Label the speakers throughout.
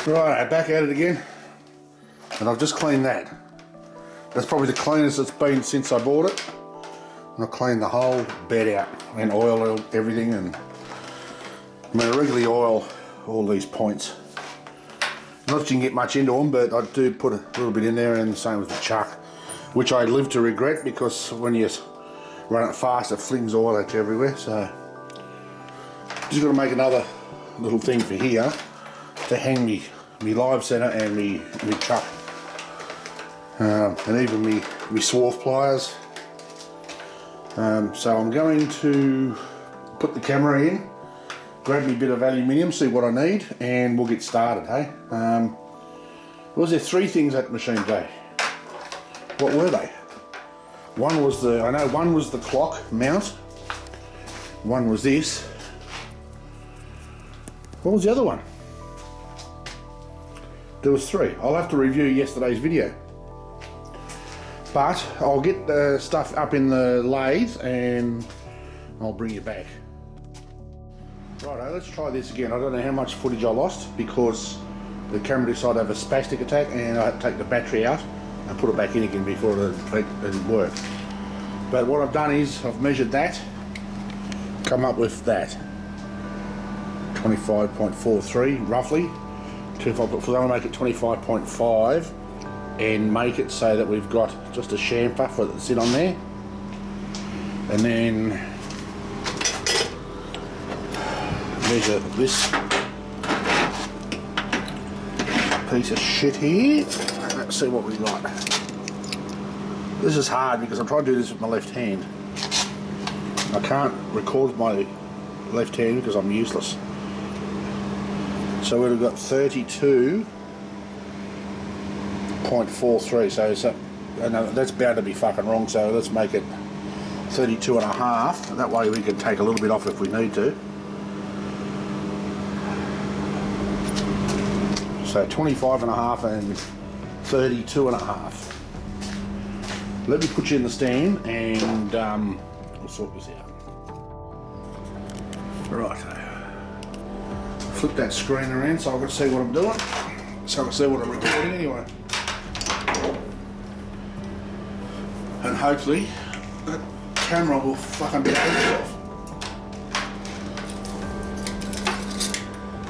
Speaker 1: Right, back at it again, and I've just cleaned that. That's probably the cleanest it's been since I bought it. And I've cleaned the whole bed out and oiled everything, and I mean I regularly oil all these points. Not that you can get much into them, but I do put a little bit in there, and the same with the chuck, which I live to regret because when you run it fast it flings oil at you everywhere. So just got to make another little thing for here to hang me live center and me chuck, and even me swarf pliers. So I'm going to put the camera in, grab me a bit of aluminium, see what I need, and we'll get started. Hey, was there 3 things at machine day? What were they? One was the clock mount. One was this. What was the other one? There was 3. I'll have to review yesterday's video. But I'll get the stuff up in the lathe and I'll bring you back. Righto, let's try this again. I don't know how much footage I lost because the camera decided to have a spastic attack, and I had to take the battery out and put it back in again before it didn't work. But what I've done is I've measured that, come up with that. 25.43 roughly. I'm going to make it 25.5 and make it so that we've got just a chamfer for it to sit on there, and then measure this piece of shit here. Let's see what we got. This is hard because I'm trying to do this with my left hand. I can't record with my left hand because I'm useless. So we've got 32.43, so that's bound to be fucking wrong, so let's make it 32.5. That way we can take a little bit off if we need to. So 25.5 and 32.5. Let me put you in the stand and we'll sort this out. Right. Flip that screen around so I can see what I'm doing, so I can see what I'm recording anyway, and hopefully that camera will fucking behave itself.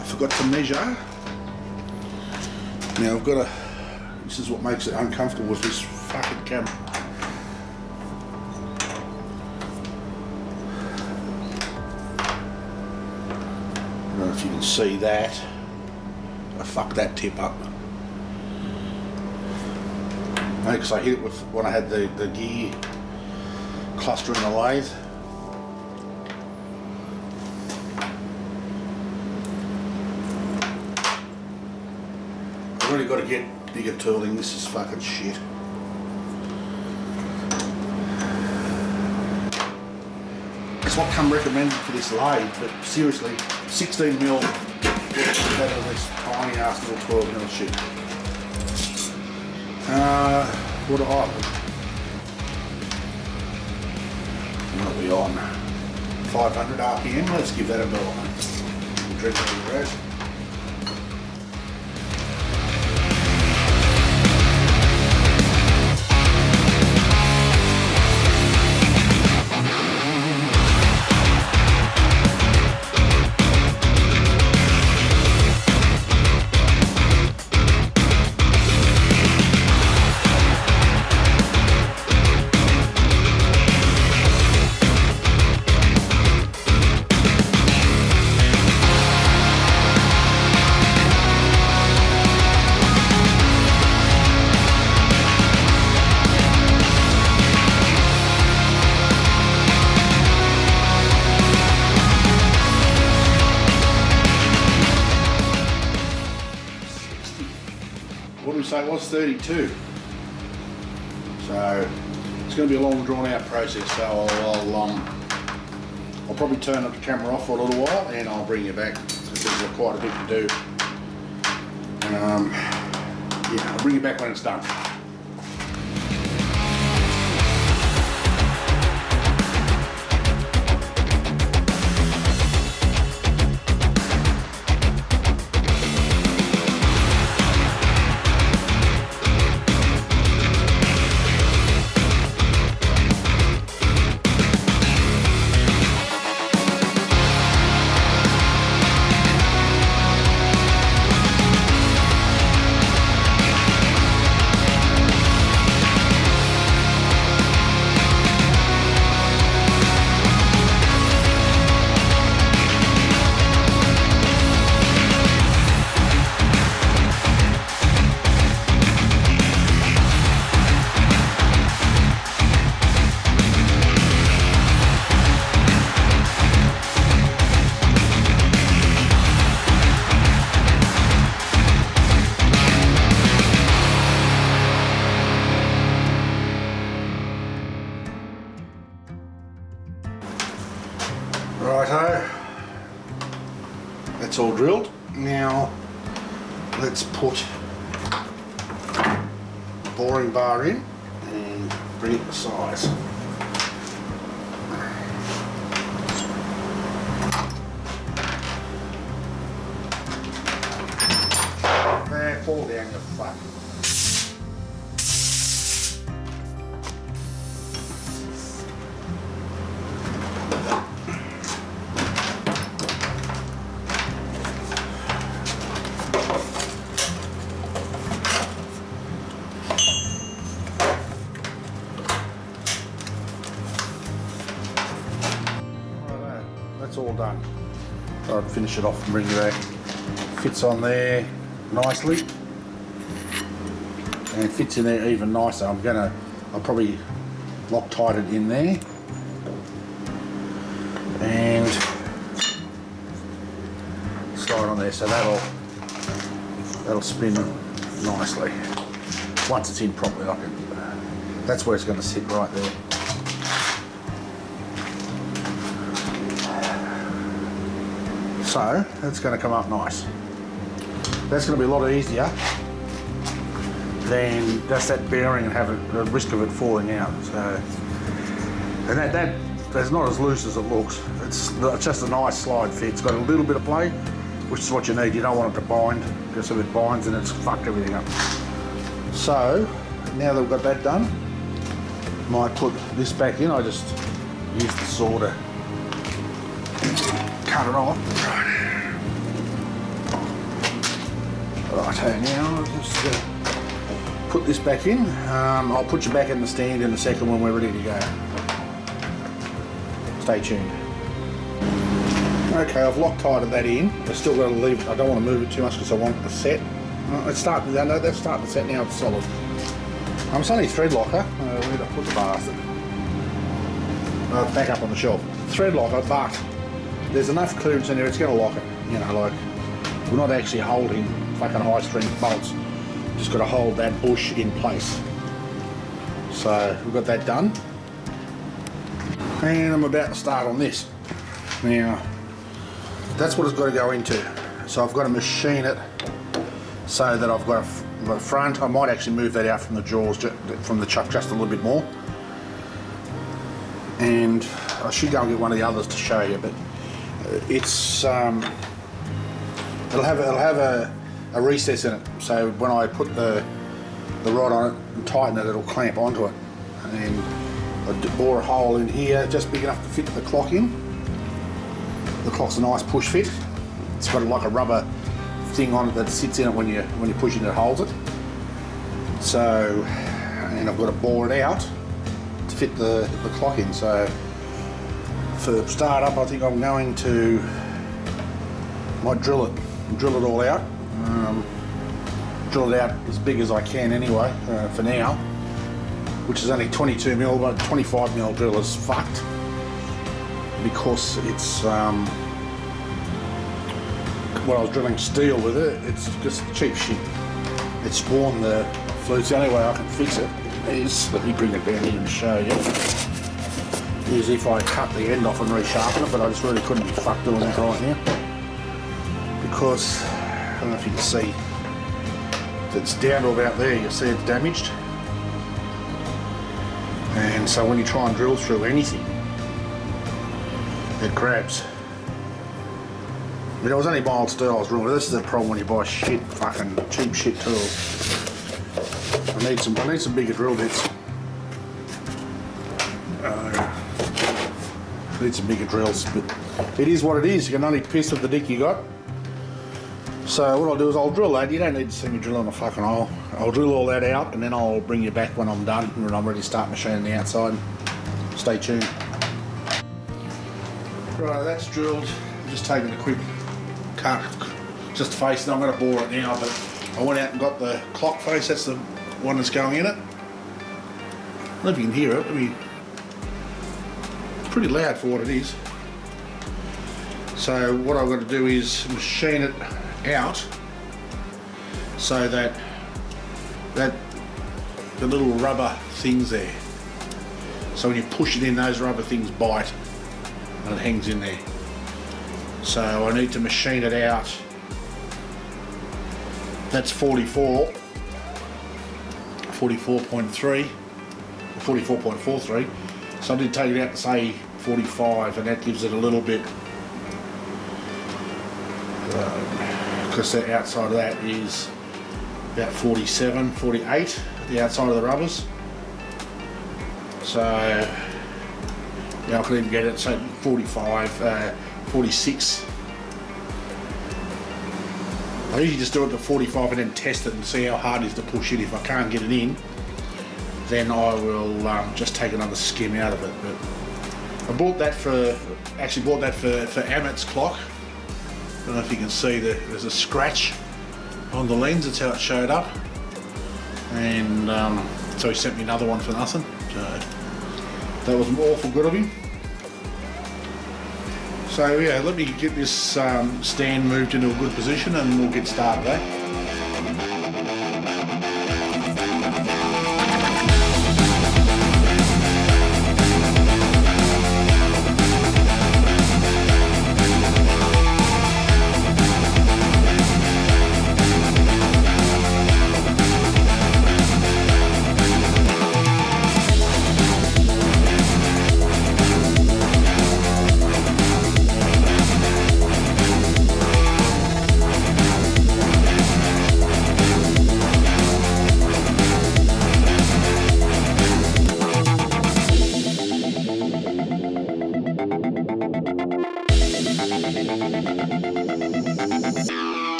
Speaker 1: I forgot to measure. Now I've got to, this is what makes it uncomfortable with this fucking camera. I don't know if you can see that. I fucked that tip up. Because I hit it with when I had the gear cluster in the lathe. I've really got to get bigger tooling. This is fucking shit. It's what come recommended for this lathe, but seriously, 16mm better than this tiny ass little 12mm shit. What are we on? 500 RPM. Let's give that a go. We'll drink it the rest. What did we say it was? 32. So it's going to be a long drawn out process, so I'll probably turn the camera off for a little while and I'll bring you back because there's quite a bit to do. Yeah, I'll bring you back when it's done. That's all drilled. Now let's put the boring bar in and bring it to size. There, fall down your fuck. That's all done. So I'd finish it off and bring it back. Fits on there nicely and fits in there even nicer. I'll probably Loctite it in there and slide on there, so that'll spin nicely. Once it's in properly, that's where it's going to sit, right there. So that's going to come up nice. That's going to be a lot easier than just that bearing and have the risk of it falling out. So, and that's not as loose as it looks. It's just a nice slide fit. It's got a little bit of play, which is what you need. You don't want it to bind, because if it binds, then it's fucked everything up. So now that we've got that done, might put this back in. I just use the saw to cut it off. Right, now I'll just put this back in. I'll put you back in the stand in a second when we're ready to go. Stay tuned. Okay, I've Loctited that in. I've still got to leave it. I don't want to move it too much because I want the set. It's starting. I know that's starting to set now. It's solid. It's only thread locker. Where did I put the bastard? Back up on the shelf. Thread locker, but there's enough clearance in there. It's going to lock it. You know, like we're not actually holding fucking high strength bolts. Just got to hold that bush in place. So we've got that done, and I'm about to start on this. Now that's what it's got to go into. So I've got to machine it so that I've got a front. I might actually move that out from the jaws, from the chuck, just a little bit more. And I should go and get one of the others to show you, but it's it'll have a recess in it. So when I put the rod on it and tighten it, it'll clamp onto it. And I bore a hole in here just big enough to fit the clock in. The clock's a nice push fit. It's got like a rubber thing on it that sits in it when you push it, it holds it. So, and I've got to bore it out to fit the clock in. So for start up, I think I'm going to might drill it all out. Drill it out as big as I can anyway for now, which is only 22mm, but 25mm drill is fucked because it's when I was drilling steel with it, it's just cheap shit. It's worn the flutes. The only way I can fix it is, let me bring it down here and show you, is if I cut the end off and resharpen it, but I just really couldn't be fucked doing that right now because I don't know if you can see, it's down to about there. You see it's damaged, and so when you try and drill through anything, it grabs. I mean, it was only mild steel I was drilling with. This is the problem when you buy shit, fucking cheap shit tools. I need some bigger drill bits. Need some bigger drills, but it is what it is. You can only piss with the dick you got. So what I'll do is I'll drill that. You don't need to see me drilling a fucking hole. I'll drill all that out and then I'll bring you back when I'm done, when I'm ready to start machining the outside. Stay tuned. Right, that's drilled. I'm just taking a quick cut, just face it. I'm going to bore it now, but I went out and got the clock face. That's the one that's going in it. I don't know if you can hear it. It's pretty loud for what it is. So what I've got to do is machine it out so that the little rubber things there. So when you push it in, those rubber things bite and it hangs in there. So I need to machine it out. That's 44.3, 44.43. So I did take it out to say 45, and that gives it a little bit, because the outside of that is about 47, 48, the outside of the rubbers. So yeah, I could even get it say 45, 46. I usually just do it to 45 and then test it and see how hard it is to push it. If I can't get it in, then I will just take another skim out of it. But I bought that for Amit's clock. I don't know if you can see there's a scratch on the lens. That's how it showed up. And so he sent me another one for nothing. So that was awful good of him. So yeah, let me get this stand moved into a good position and we'll get started, eh?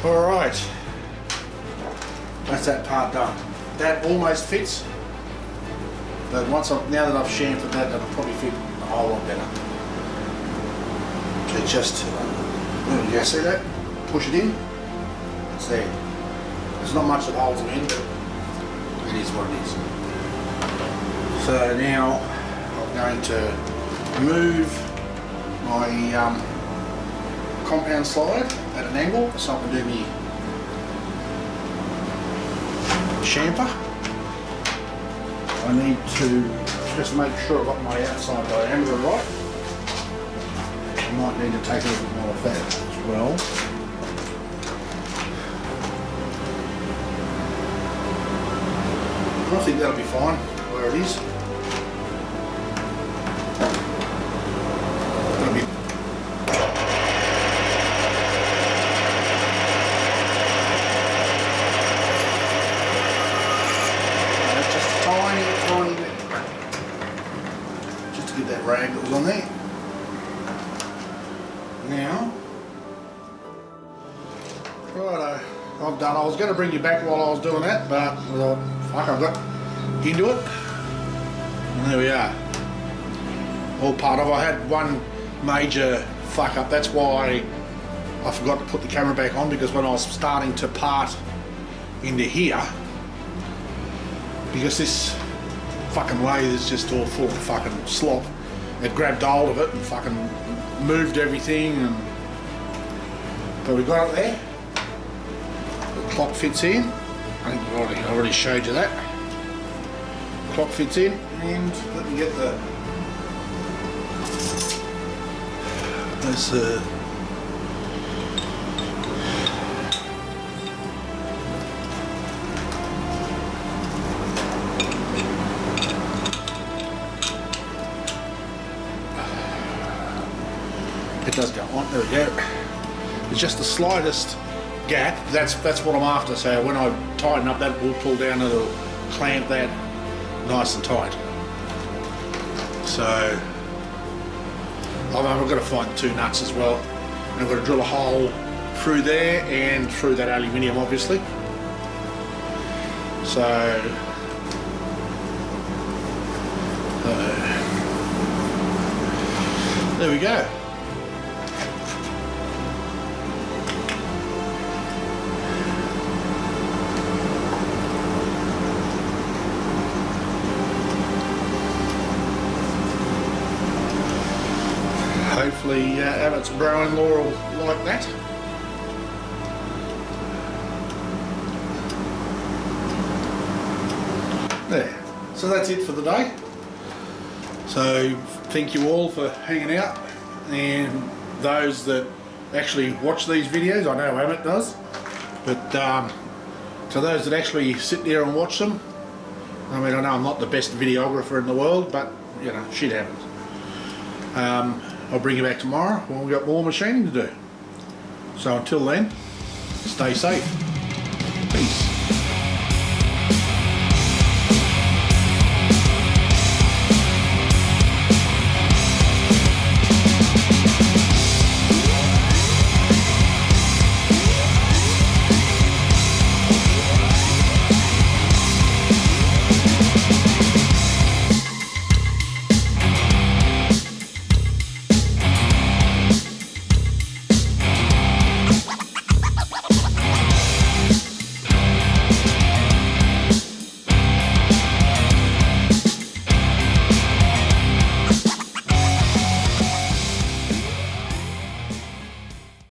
Speaker 1: Alright, that's that part done. That almost fits, but now that I've chamfered that, that'll probably fit a whole lot better. So just, you see that? Push it in, it's there. There's not much that holds them in, but it is what it is. So now I'm going to move my compound slide at an angle so I can do my chamfer. I need to just make sure I've got my outside diameter right. I might need to take a little bit more of that as well. I think that'll be fine where it is. Rag that was on there. Now, righto, I've done. I was going to bring you back while I was doing that, but I thought, fuck, I've got into it. And there we are. All part of. I had one major fuck up. That's why I forgot to put the camera back on, because when I was starting to part into here, because this fucking lathe is just all full of fucking slop. It grabbed hold of it and fucking moved everything, and but we got it there. The clock fits in. I think I already showed you that. Clock fits in, and let me get the. There's the. It does go on. There we go. It's just the slightest gap. That's what I'm after. So when I tighten up that, will pull down, it'll clamp that nice and tight. So I've got to find 2 nuts as well. And I've got to drill a hole through there and through that aluminium, obviously. So there we go. Hopefully Abbott's brother-in-law will like that. There. So that's it for the day. So thank you all for hanging out, and those that actually watch these videos, I know Abbott does, but to those that actually sit there and watch them, I mean, I know I'm not the best videographer in the world, but you know, shit happens. I'll bring you back tomorrow when we've got more machining to do. So until then, stay safe. Peace.